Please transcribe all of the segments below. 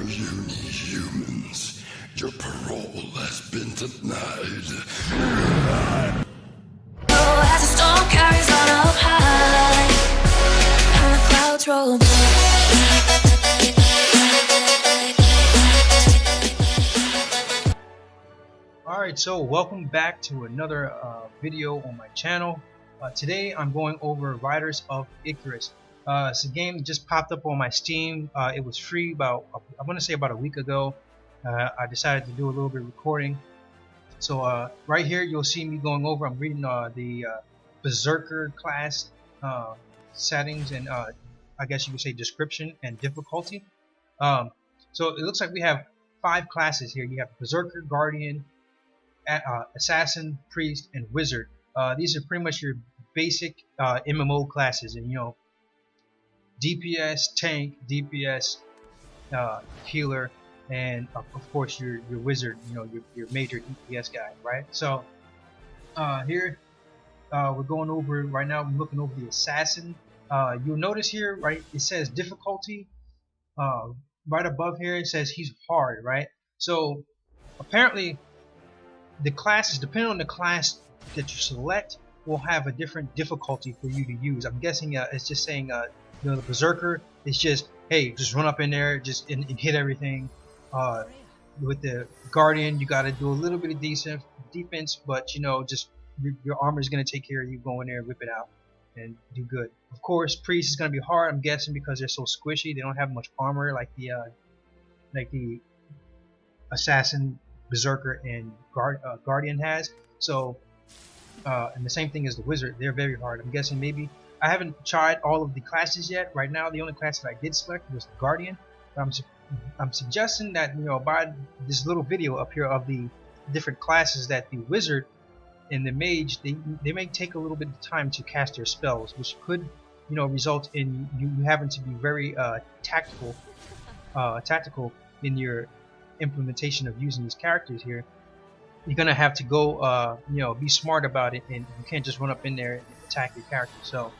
you humans, your parole has been denied. Oh, as the storm carries on up high, and the clouds roll by. Alright, so welcome back to another video on my channel. Today I'm going over Riders of Icarus. It's a game that just popped up on my Steam. It was free about, I want to say about a week ago. I decided to do a little bit of recording. So right here you'll see me going over, I'm reading the Berserker class settings and I guess you could say description and difficulty. So it looks like we have 5 classes here. You have Berserker, Guardian, Assassin, Priest, and Wizard. These are pretty much your basic MMO classes, and you know, DPS, tank, DPS, healer, and of course your wizard. You know, your major DPS guy, right? So here we're going over right now. I'm looking over the assassin. You'll notice here, right? It says difficulty. Right above here it says he's hard, right? So apparently the classes, depending on the class that you select, will have a different difficulty for you to use. I'm guessing it's just saying, you know, the Berserker is just, hey, just run up in there, just and hit everything. With the Guardian, you got to do a little bit of decent defense, but you know, just your armor is going to take care of you. Go in there, whip it out, and do good. Of course, Priest is going to be hard. I'm guessing because they're so squishy, they don't have much armor like the Assassin, Berserker, and Guardian has. So and the same thing as the Wizard, they're very hard. I'm guessing maybe, I haven't tried all of the classes yet. Right now the only class that I did select was the Guardian. I'm suggesting that, you know, by this little video up here of the different classes, that the Wizard and the Mage, they may take a little bit of time to cast their spells, which could, you know, result in you having to be very tactical in your implementation of using these characters here. You're gonna have to go, you know, be smart about it, and you can't just run up in there and attack your character. So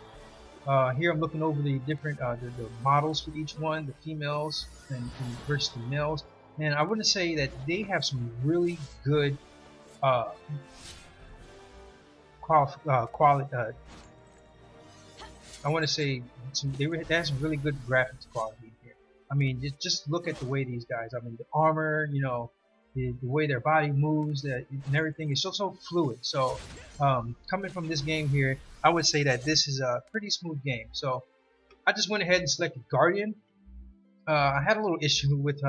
here I'm looking over the different the models for each one, the females and versus the males, and I wouldn't say that they have some really good quality. I want to say they have some really good graphics quality here. I mean, just look at the way these guys, I mean, the armor, you know, the way their body moves, and everything is so fluid. So coming from this game here, I would say that this is a pretty smooth game. So I just went ahead and selected Guardian. I had a little issue with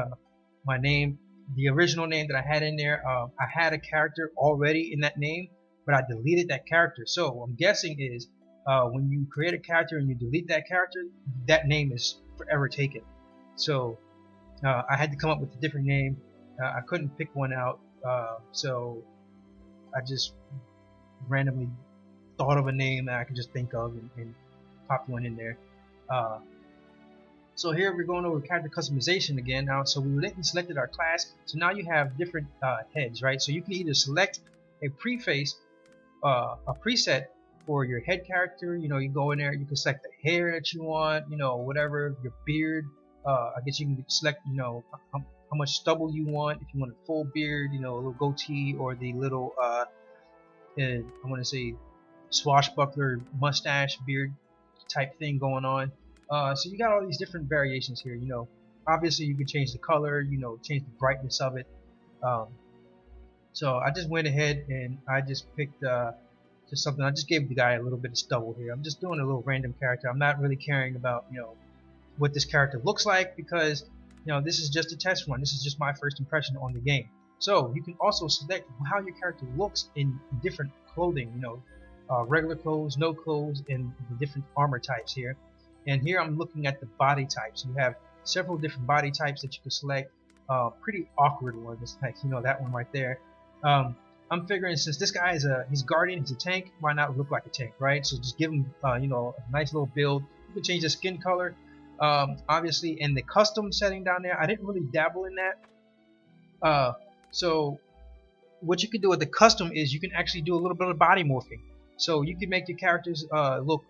my name, the original name that I had in there. I had a character already in that name, but I deleted that character. So what I'm guessing is when you create a character and you delete that character, that name is forever taken. So I had to come up with a different name. I couldn't pick one out, so I just randomly thought of a name that I could just think of and popped one in there. So here we're going over character customization again now. So we went and selected our class, so now you have different heads, right? So you can either select a preset for your head character. You know, you go in there, you can select the hair that you want, you know, whatever, your beard. I guess you can select, you know, how much stubble you want, if you want a full beard, you know, a little goatee, or the little I want to say swashbuckler mustache beard type thing going on. So you got all these different variations here. You know, obviously you can change the color, you know, change the brightness of it. So I just went ahead and I just picked just something. I just gave the guy a little bit of stubble here. I'm just doing a little random character. I'm not really caring about, you know, what this character looks like, because, you know, this is just a test run. This is just my first impression on the game. So you can also select how your character looks in different clothing, you know, regular clothes, no clothes, and the different armor types here. And here I'm looking at the body types. You have several different body types that you can select. Pretty awkward ones, like, you know, that one right there. I'm figuring, since this guy is he's Guardian, he's a tank, why not look like a tank, right? So just give him, you know, a nice little build. You can change the skin color. Obviously, in the custom setting down there, I didn't really dabble in that. So what you can do with the custom is you can actually do a little bit of body morphing. So you can make your characters look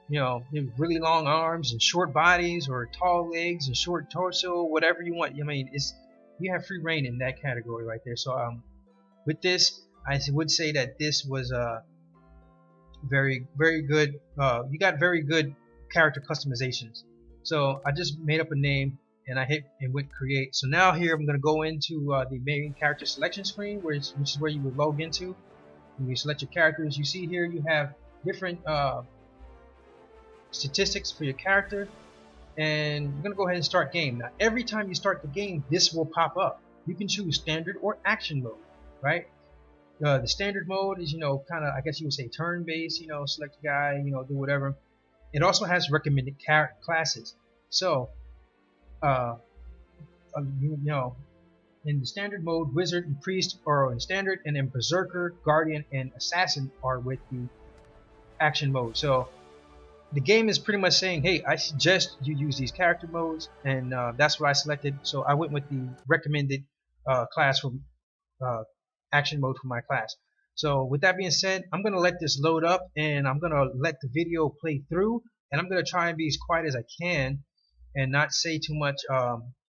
really long arms and short bodies, or tall legs and short torso, whatever you want. I mean, you have free reign in that category right there. So with this, I would say that this was very good. You got very good character customizations. So I just made up a name and I hit and went create. So now here I'm going to go into the main character selection screen, which is where you would log into. When you select your characters, you see here you have different statistics for your character, and you're going to go ahead and start game. Now every time you start the game, this will pop up. You can choose standard or action mode, right? The standard mode is, kind of, I guess you would say, turn-based. Select a guy, do whatever. It also has recommended classes. So in the standard mode, wizard and priest are in standard, and then berserker, guardian, and assassin are with the action mode. So the game is pretty much saying, hey, I suggest you use these character modes, and that's what I selected. So I went with the recommended class from action mode for my class. So with that being said, I'm gonna let this load up, and I'm gonna let the video play through, and I'm gonna try and be as quiet as I can and not say too much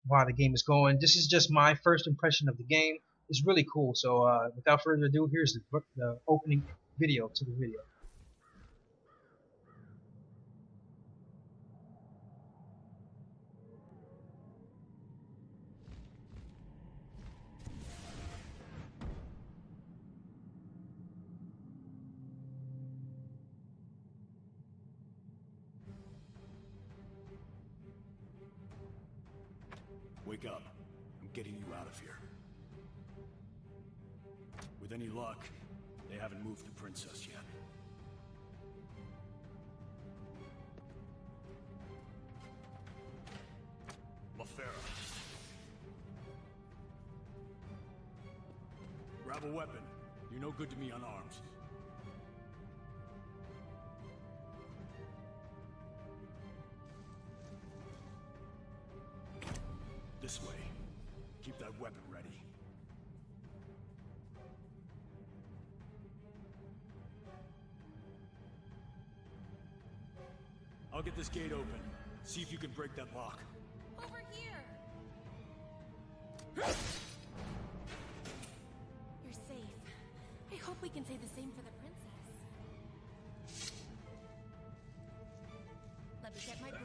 while the game is going. This is just my first impression of the game. It's really cool. So without further ado, here's the opening video to the video. Wake up. I'm getting you out of here. With any luck, they haven't moved the princess yet. Lafera. Grab a weapon. You're no good to me unarmed. This way. Keep that weapon ready. I'll get this gate open. See if you can break that lock. Over here! You're safe. I hope we can say the same for the princess. Let me get my blade.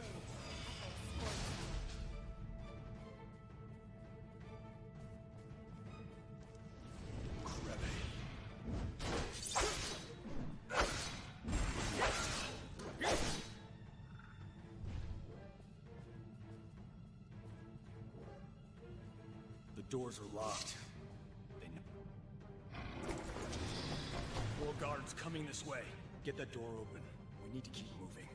The doors are locked. More guards coming this way. Get that door open. We need to keep moving.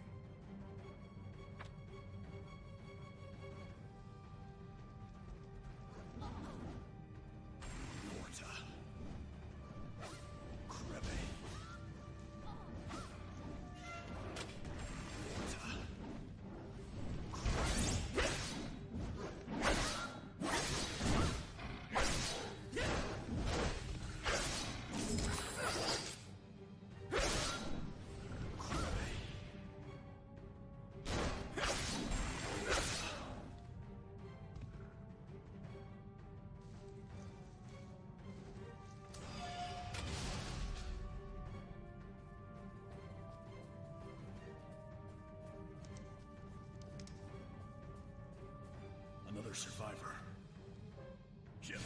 Another survivor. Jim.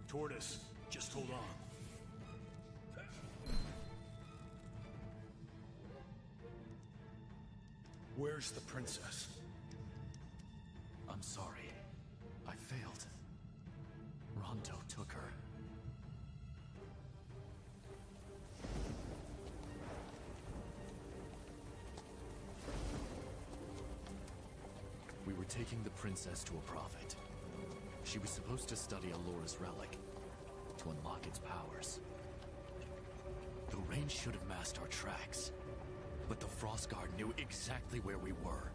Tortoise, just hold on. Where's the princess? I'm sorry. I failed. Rondo took her. taking the princess to a prophet. She was supposed to study Alora's relic to unlock its powers. The rain should have masked our tracks, but the Frost Guard knew exactly where we were.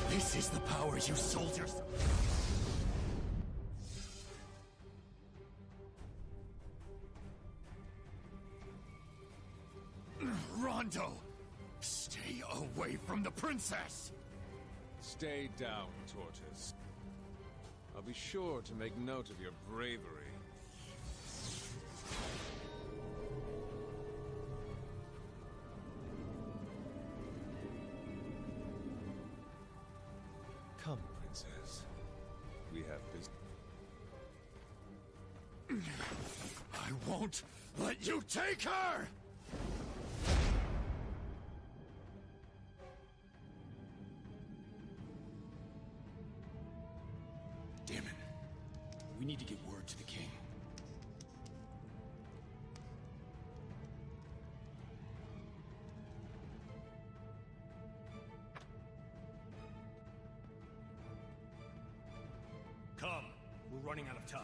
This is the power you sold yourself. Rondo! Stay away from the princess! Stay down, Tortoise. I'll be sure to make note of your bravery. Come, Princess. We have business. I won't let you take her! Damn it. We need to get word to the king. Come. We're running out of time.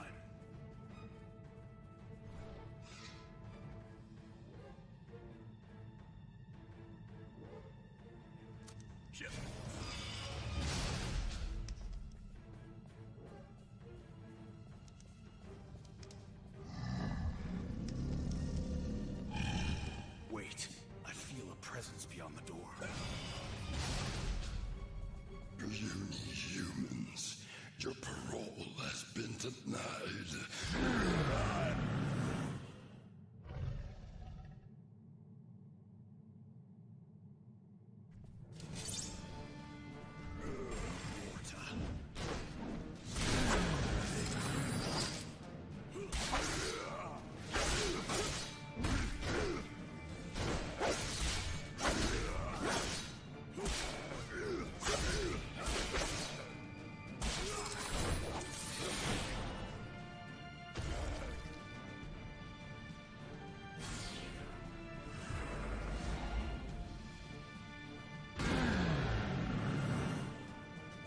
Shit. Wait. I feel a presence beyond the door. You humans, your parole has been denied.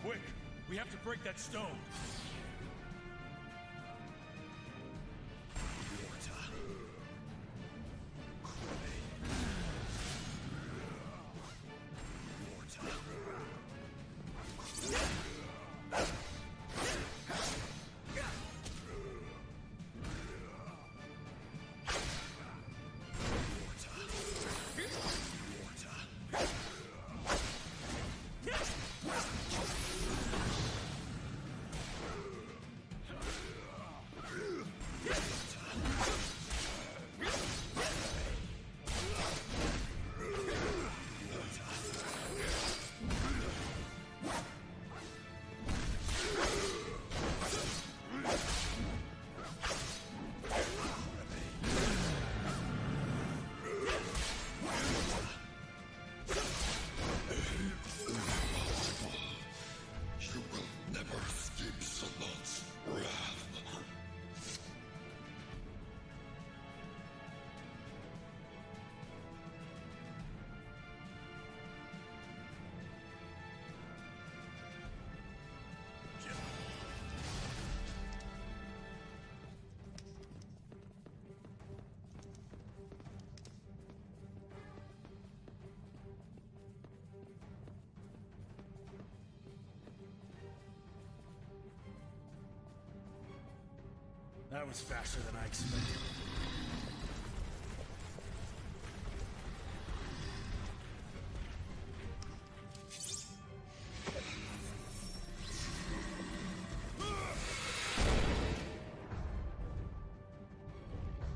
Quick! We have to break that stone! That was faster than I expected.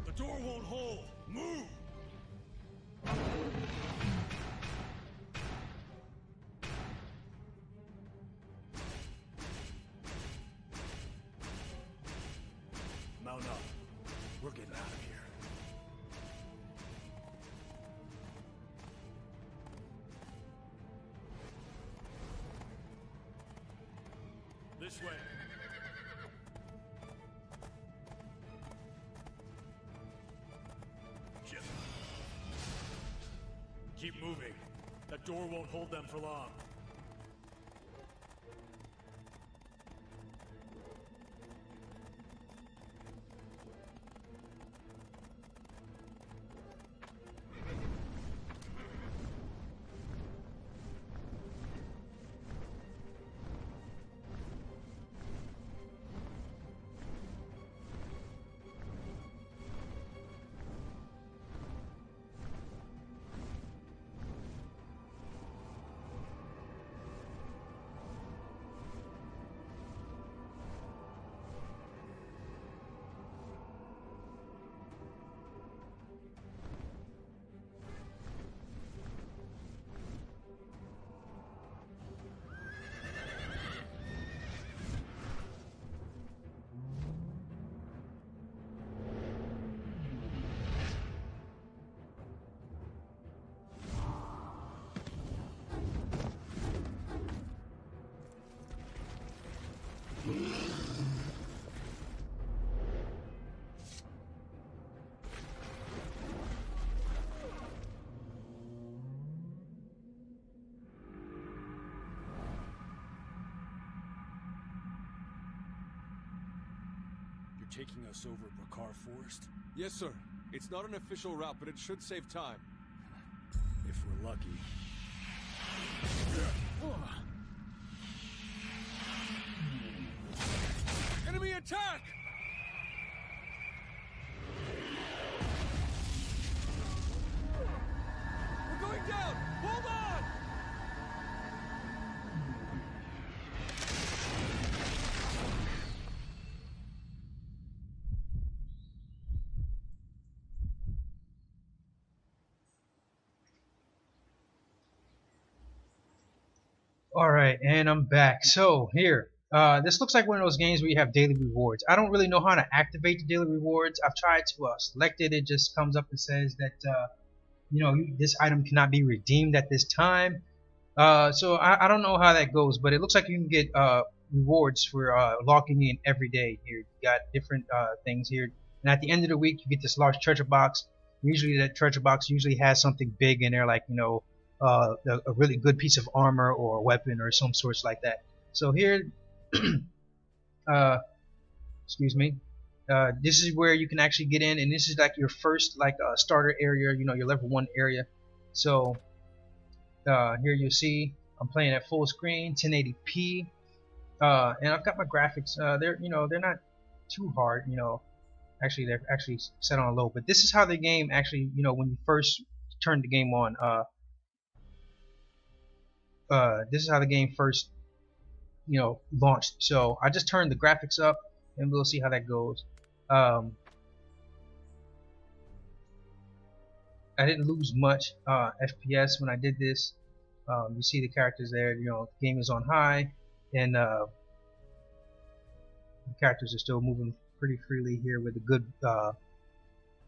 The door won't hold. Move! Mount up. We're getting out of here. This way. Chip. Keep moving. That door won't hold them for long. You're taking us over Bakar Forest? Yes, sir. It's not an official route, but it should save time. If we're lucky. Enemy attack! We're going down! Hold on! Alright, and I'm back. So here, this looks like one of those games where you have daily rewards. I don't really know how to activate the daily rewards. I've tried to select it. It just comes up and says that this item cannot be redeemed at this time. So I don't know how that goes, but it looks like you can get rewards for logging in every day. Here you got different things here, and at the end of the week you get this large treasure box. Usually that treasure box usually has something big in there, like a really good piece of armor or a weapon or some sorts like that. So here, excuse me, this is where you can actually get in, and this is like your first starter area, your level 1 area. So here you see I'm playing at full screen 1080p, and I've got my graphics, they're not too hard, actually they're actually set on low, but this is how the game actually, when you first turn the game on, this is how the game first launched. So I just turned the graphics up and we'll see how that goes. I didn't lose much FPS when I did this. You see the characters there, the game is on high, and the characters are still moving pretty freely here with a good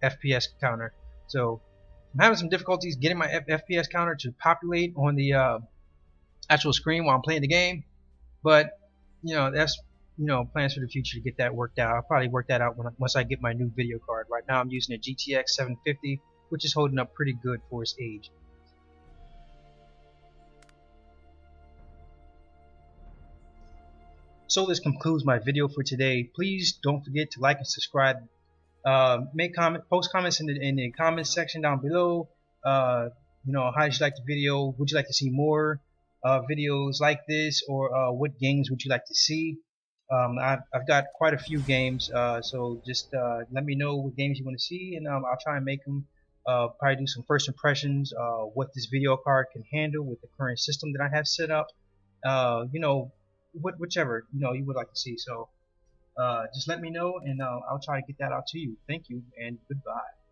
FPS counter. So I'm having some difficulties getting my FPS counter to populate on the actual screen while I'm playing the game, but that's plans for the future to get that worked out. I'll probably work that out once I get my new video card. Right now I'm using a GTX 750, which is holding up pretty good for its age. So this concludes my video for today. Please don't forget to like and subscribe. Post comments in the comments section down below. How did you like the video? Would you like to see more videos like this, or what games would you like to see? I've got quite a few games, so just let me know what games you want to see, and I'll try and make them. Probably do some first impressions, what this video card can handle with the current system that I have set up. You know, whichever you would like to see. So just let me know, and I'll try to get that out to you. Thank you, and goodbye.